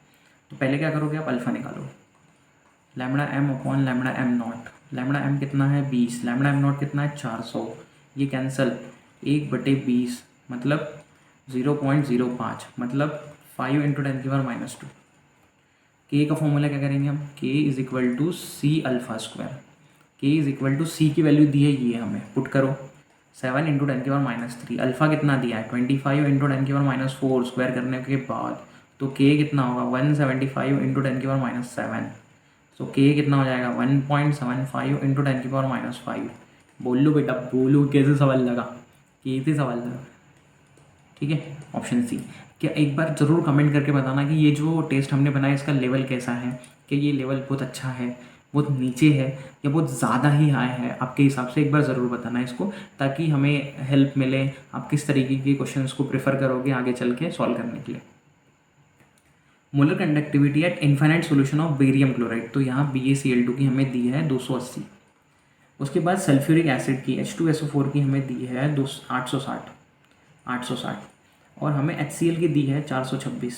तो पहले क्या करोगे आप अल्फ़ा निकालो, lambda m upon lambda m0, lambda m कितना है 20, लैम्डा m0 कितना है 400, ये कैंसल 1/20 मतलब 0.05, मतलब 5 × 10⁻²। K का फॉर्मूला क्या करेंगे हम, K is equal to C⁴, K is equal to C की वैल्यू दी है ये हमें, पुट करो 7 × 10⁻3, अल्फ़ा कितना दिया है 25 × 10⁻4 स्क्वायर करने के बाद तो K कितना होगा 175 इंटू 10⁻⁻7। सो K कितना हो जाएगा 1.75 इंटू 10⁻⁻5। बोलो बेटा बोलो, कैसे सवाल लगा, कैसे सवाल लगा। ठीक है, ऑप्शन सी। क्या एक बार ज़रूर कमेंट करके बताना कि ये जो टेस्ट हमने बनाया इसका लेवल कैसा है, कि ये लेवल बहुत अच्छा है, बहुत नीचे है, या बहुत ज़्यादा ही हाई है, आपके हिसाब से एक बार ज़रूर बताना इसको, ताकि हमें हेल्प मिले आप किस तरीके के क्वेश्चंस को प्रेफर करोगे आगे चल के सॉल्व करने के लिए। Molar conductivity eight infinite solution of barium chloride, तो यहाँ BaCl2 की हमें दी है 280। उसके बाद सल्फ्यूरिक एसिड की H2SO4 की हमें दी है 860 और हमें HCl की दी है 426।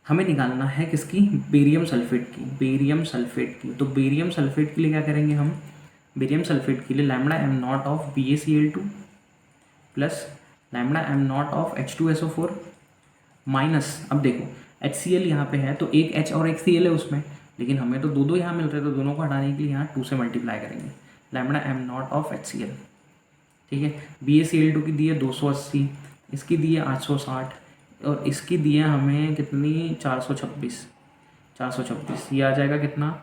हमें निकालना है किसकी, बेरियम सल्फेट की, बेरियम सल्फेट की। तो बेरियम सल्फेट के लिए क्या करेंगे हम, बेरियम सल्फेट के लिए lambda m not of BaCl2 plus lambda m not of H2SO4 minus, अब देखो HCl यहाँ पे है तो एक H और एक Cl है उसमें, लेकिन हमें तो दो यहाँ मिल रहे हैं, तो दोनों को हटाने के लिए यहाँ 2 से मल्टीप्लाई करेंगे, lambda m not of HCl। ठीक है, BaCl2 की दी है 280, इसकी दी है 860 और इसकी दी है हमें कितनी 426। ये आ जाएगा कितना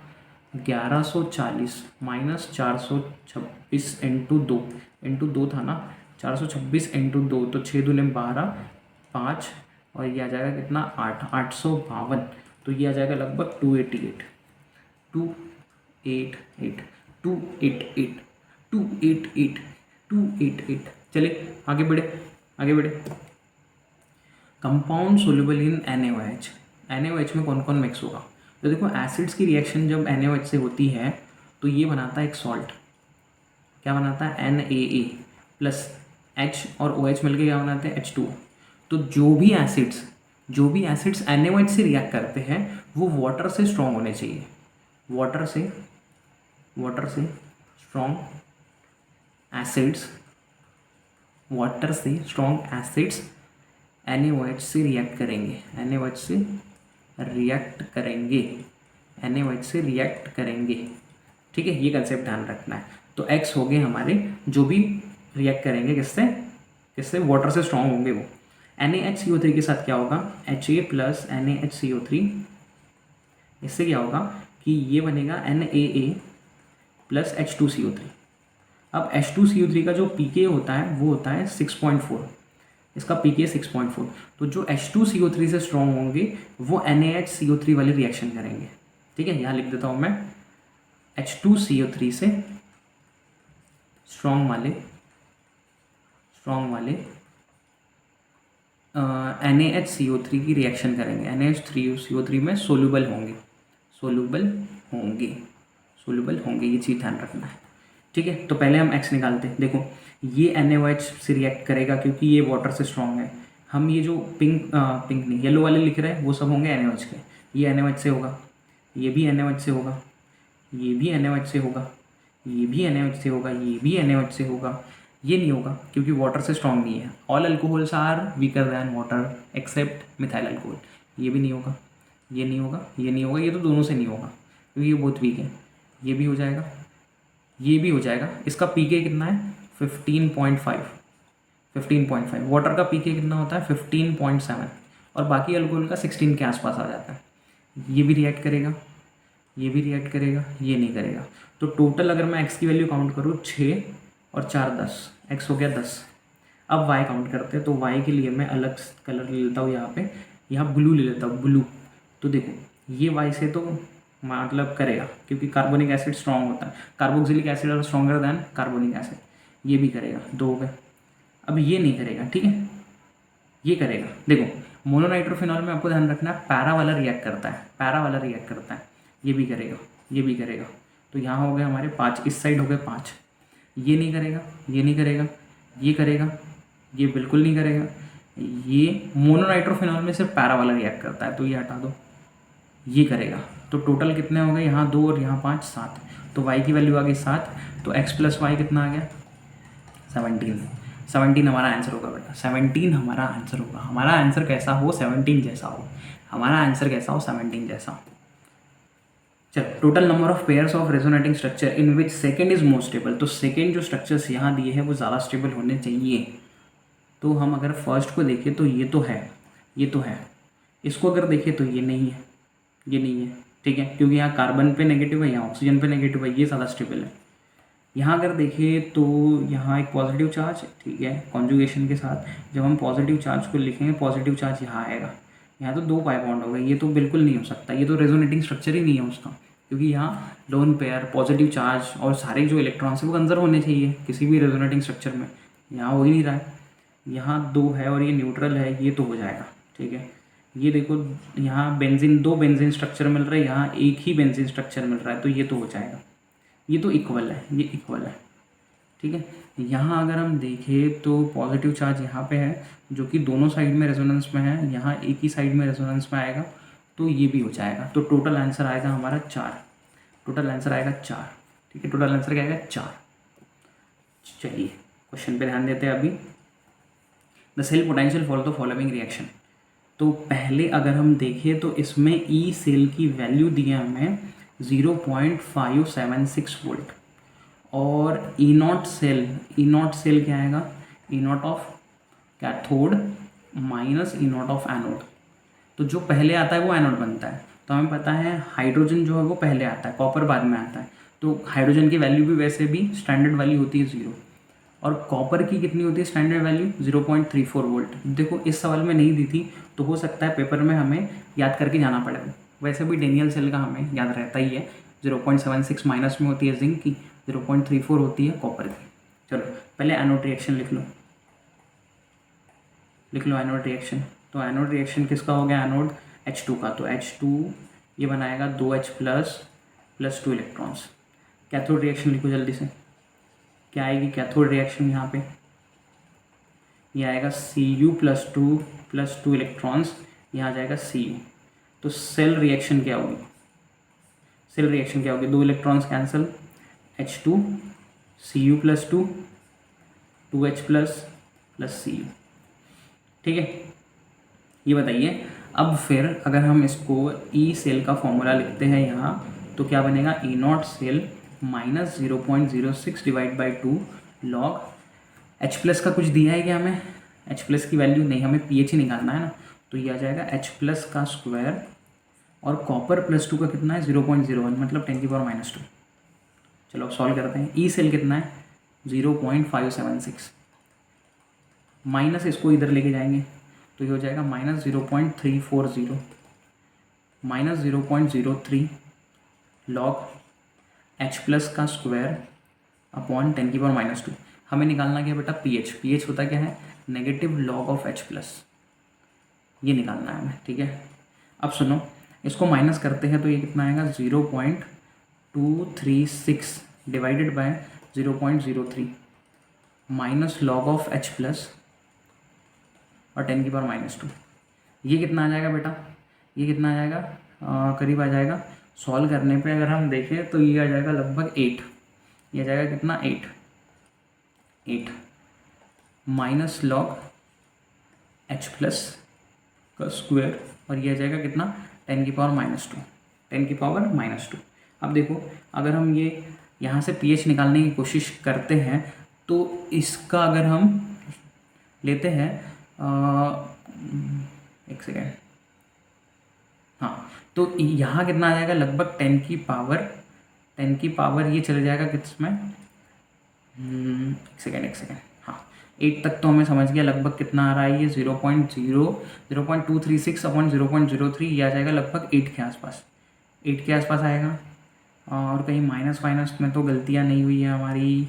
1140 माइनस 426 इंटू दो था ना, 426 इंटू 2 तो 6 दूने 12 5 और ये आ जाएगा कितना 852। तो ये आ जाएगा लगभग 288। चले आगे बढ़े। Compound soluble in NaOH। NaOH में कौन कौन मिक्स होगा, तो देखो एसिड्स की रिएक्शन जब NaOH से होती है तो ये बनाता है एक सॉल्ट, क्या बनाता है NaA प्लस H और OH मिलकर क्या बनाते हैं H2। तो जो भी एसिड्स NaOH से रिएक्ट करते हैं वो वाटर से स्ट्रॉन्ग होने चाहिए, वाटर से स्ट्रॉन्ग एसिड्स NaOH से रिएक्ट करेंगे। ठीक है, ये कंसेप्ट ध्यान रखना है। तो X हो गए हमारे जो भी रिएक्ट करेंगे किससे वाटर से स्ट्रॉन्ग होंगे वो। NaHCO3 के साथ क्या होगा Ha प्लस NaHCO3, इससे क्या होगा कि ये बनेगा NaA प्लस H2CO3। अब H2CO3 का जो pK होता है वो होता है 6.4, इसका pK 6.4। तो जो H2CO3 से स्ट्रॉन्ग होंगे वो NaHCO3 वाली रिएक्शन करेंगे। ठीक है, यहाँ लिख देता हूँ मैं, H2CO3 से स्ट्रॉन्ग वाले NaHCO3 की रिएक्शन करेंगे, NaHCO3 में सोल्यूबल होंगे, ये चीज़ ध्यान रखना है। ठीक है, तो पहले हम X निकालते हैं। देखो ये NaOH से रिएक्ट करेगा क्योंकि ये वाटर से स्ट्रॉन्ग है। हम ये जो पिंक नहीं येलो वाले लिख रहे हैं वो सब होंगे NaOH के। ये NaOH से होगा, ये भी NaOH से होगा, ये भी NaOH से होगा, ये भी NaOH से होगा, ये भी NaOH से होगा। ये नहीं होगा क्योंकि वाटर से स्ट्रॉन्ग नहीं है। All alcohols are weaker than water except methyl alcohol. ये भी नहीं होगा, ये नहीं होगा, ये नहीं होगा, ये तो दोनों से नहीं होगा क्योंकि ये बहुत वीक है। ये भी हो जाएगा, ये भी हो जाएगा। इसका pK कितना है 15.5। वाटर का pK कितना होता है 15.7 और बाकी अल्कोहल का 16 के आसपास आ जाता है। ये भी रिएक्ट करेगा, ये भी रिएक्ट करेगा, ये नहीं करेगा। तो टोटल अगर मैं X की वैल्यू काउंट करूँ 6 और 4 10, X हो गया 10। अब Y काउंट करते हैं, तो Y के लिए मैं अलग कलर ले लेता हूँ, यहाँ ब्लू ले लेता हूँ, ब्लू। तो देखो ये Y से तो मतलब करेगा क्योंकि कार्बोनिक एसिड स्ट्रॉन्ग होता है, कार्बोक्सिलिक एसिड और स्ट्रॉन्गर दैन कार्बोनिक एसिड। ये भी करेगा, 2 हो गए। अब ये नहीं करेगा, ठीक है, ये करेगा। देखो मोनोनाइट्रोफिनॉल में आपको ध्यान रखना है पैरा वाला रिएक्ट करता है, ये भी करेगा, ये भी करेगा। तो यहाँ हो गए हमारे 5, इस साइड हो गए 5। ये नहीं करेगा, ये नहीं करेगा, ये करेगा, ये बिल्कुल नहीं करेगा। ये मोनोनाइट्रोफिनॉल में सिर्फ पैरा वाला रिएक्ट करता है, तो ये हटा दो, ये करेगा। तो टोटल कितने हो गए, यहाँ 2 और यहाँ 5, 7। तो y की वैल्यू आ गई 7। तो x प्लस वाई कितना आ गया 17 हमारा आंसर होगा बेटा, 17 हमारा आंसर होगा। हमारा आंसर कैसा हो 17 जैसा हो, हमारा आंसर कैसा हो 17 जैसा हो। चलो, total number of pairs of resonating structure in which second is most stable. तो सेकेंड जो स्ट्रक्चर्स यहाँ दिए हैं वो ज़्यादा स्टेबल होने चाहिए। तो हम अगर फर्स्ट को देखें तो ये तो है, इसको अगर देखें तो ये नहीं है, ये नहीं है, ठीक है, क्योंकि यहाँ कार्बन पे नेगेटिव है, यहाँ ऑक्सीजन पे नेगेटिव है, ये ज़्यादा स्टेबल है। यहाँ अगर देखें तो यहाँ एक पॉजिटिव चार्ज, ठीक है, कॉन्जुगेशन के साथ जब हम पॉजिटिव चार्ज को लिखेंगे, पॉजिटिव चार्ज यहाँ आएगा, यहाँ तो 2 पाई बॉन्ड हो गए, ये तो बिल्कुल नहीं हो सकता, ये तो रेजोनेटिंग स्ट्रक्चर ही नहीं है उसका, क्योंकि यहाँ लोन पेयर, पॉजिटिव चार्ज और सारे जो इलेक्ट्रॉन्स हैं वो कंजर्व होने चाहिए किसी भी रेजोनेटिंग स्ट्रक्चर में, यहाँ हो ही नहीं रहा है। यहाँ 2 है और ये न्यूट्रल है, ये तो हो जाएगा, ठीक है। ये देखो यहाँ बेंजीन, 2 बेंजीन स्ट्रक्चर मिल रहा है, यहाँ एक ही बेंजीन स्ट्रक्चर मिल रहा है, तो ये तो हो जाएगा, ये तो इक्वल है, ये इक्वल है, ठीक है। यहाँ अगर हम देखें तो पॉजिटिव चार्ज यहाँ पे है जो कि दोनों साइड में रेजोनेंस में है, यहाँ एक ही साइड में रेजोनेंस में आएगा, तो ये भी हो जाएगा। तो टोटल आंसर आएगा हमारा 4, टोटल आंसर आएगा 4, ठीक है, टोटल आंसर क्या आएगा 4। चलिए क्वेश्चन पे ध्यान देते हैं अभी। The cell potential for the following reaction. तो पहले अगर हम देखें तो इसमें ई सेल की वैल्यू दी है हमें 0.576 वोल्ट, और ई नॉट सेल क्या आएगा, E naught of cathode minus E naught of anode. तो जो पहले आता है वो एनोड बनता है, तो हमें पता है हाइड्रोजन जो है वो पहले आता है, कॉपर बाद में आता है, तो हाइड्रोजन की वैल्यू भी वैसे भी स्टैंडर्ड वैल्यू होती है 0, और कॉपर की कितनी होती है स्टैंडर्ड वैल्यू 0.34 वोल्ट। देखो इस सवाल में नहीं दी थी, तो हो सकता है पेपर में हमें याद करके जाना पड़ेगा, वैसे भी डेनियल सेल का हमें याद रहता ही है, 0.76 माइनस में होती है जिंक की, 0.34 होती है कॉपर की। चलो पहले एनोड रिएक्शन लिख लो एनोड रिएक्शन। तो एनोड रिएक्शन किसका हो गया, एनोड H2 का, तो H2 ये बनाएगा 2H plus 2 electrons. Cathode reaction लिखो जल्दी से, क्या आएगी कैथोड रिएक्शन, यहाँ पे ये आएगा Cu प्लस 2 इलेक्ट्रॉन्स, यहाँ आ जाएगा Cu। तो सेल रिएक्शन क्या होगी, 2 electrons cancel, H2 Cu plus 2 2H plus Cu, ठीक है। ये बताइए अब फिर अगर हम इसको ई सेल का फॉर्मूला लिखते हैं यहाँ, तो क्या बनेगा, E not cell minus 0.06 divide by 2 log H plus का कुछ दिया है क्या हमें, H प्लस की वैल्यू नहीं, हमें pH ही निकालना है ना, तो ये आ जाएगा H प्लस का स्क्वायर, और कॉपर प्लस 2 का कितना है 0.01 मतलब 10⁻²। चलो अब सॉल्व करते हैं। ई सेल कितना है 0.576, माइनस इसको इधर लेके जाएंगे तो ये हो जाएगा -0.340 -0.03 लॉग H प्लस का स्क्वायर अपॉन 10⁻²। हमें निकालना क्या बेटा, pH होता क्या है, negative log of H plus, ये निकालना है हमें, ठीक है। अब सुनो इसको माइनस करते हैं तो ये कितना आएगा 0.236 divided by 0.03 minus log of H plus और 10⁻²। ये कितना आ जाएगा बेटा, ये कितना आ जाएगा, करीब आ जाएगा, सॉल्व करने पे अगर हम देखें तो ये आ जाएगा लगभग 8, ये आ जाएगा कितना 8 माइनस लॉग H प्लस का स्क्वायर, और ये आ जाएगा कितना 10⁻²। अब देखो अगर हम ये यहाँ से pH निकालने की कोशिश करते हैं तो इसका अगर हम लेते हैं एक सेकेंड, हाँ, तो यहाँ कितना आ जाएगा लगभग 10 की पावर ये चले जाएगा किसमें, एक सेकेंड, हाँ 8 तक तो हमें समझ गया लगभग कितना आ रहा है, ये 0.236 अपॉन 0.03, ये आ जाएगा लगभग 8 के आसपास आएगा। और कहीं माइनस में तो गलतियाँ नहीं हुई है हमारी,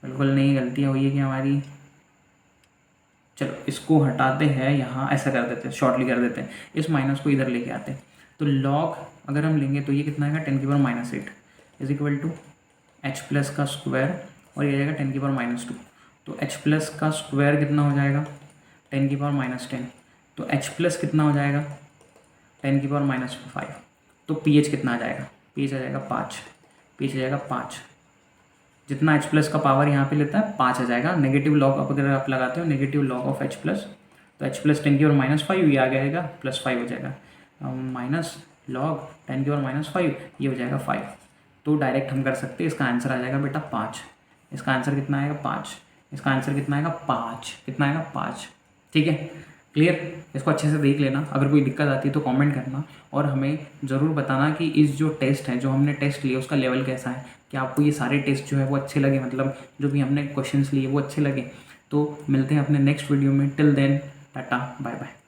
बिल्कुल नहीं गलतियाँ हुई है कि हमारी। चलो इसको हटाते हैं, यहाँ ऐसा कर देते हैं, शॉर्टली कर देते हैं, इस माइनस को इधर लेके आते हैं, तो लॉग अगर हम लेंगे तो ये कितना आएगा 10⁻8 is equal to H plus का स्क्वायर, और ये आएगा 10⁻²। तो H प्लस का स्क्वायर कितना हो जाएगा 10⁻10, तो H प्लस कितना हो जाएगा 10⁻5। तो pH कितना आ जाएगा, pH आ जाएगा 5, जितना H प्लस का पावर यहाँ पे लेता है 5 आ जाएगा। नेगेटिव लॉग अगर आप लगाते हो, negative log of H plus, तो H प्लस 10⁻5 ये आ जाएगा, प्लस 5 हो जाएगा, माइनस लॉग 10⁻5 ये हो जाएगा 5। तो डायरेक्ट हम कर सकते हैं, इसका आंसर आ जाएगा बेटा 5, इसका आंसर कितना आएगा 5, इसका आंसर कितना आएगा 5, ठीक है। क्लियर? इसको अच्छे से देख लेना, अगर कोई दिक्कत आती है तो कमेंट करना और हमें ज़रूर बताना कि इस जो टेस्ट है, जो हमने टेस्ट लिया उसका लेवल कैसा है, कि आपको ये सारे टेस्ट जो है वो अच्छे लगे, मतलब जो भी हमने क्वेश्चंस लिए वो अच्छे लगे। तो मिलते हैं अपने नेक्स्ट वीडियो में। Till then tata bye bye.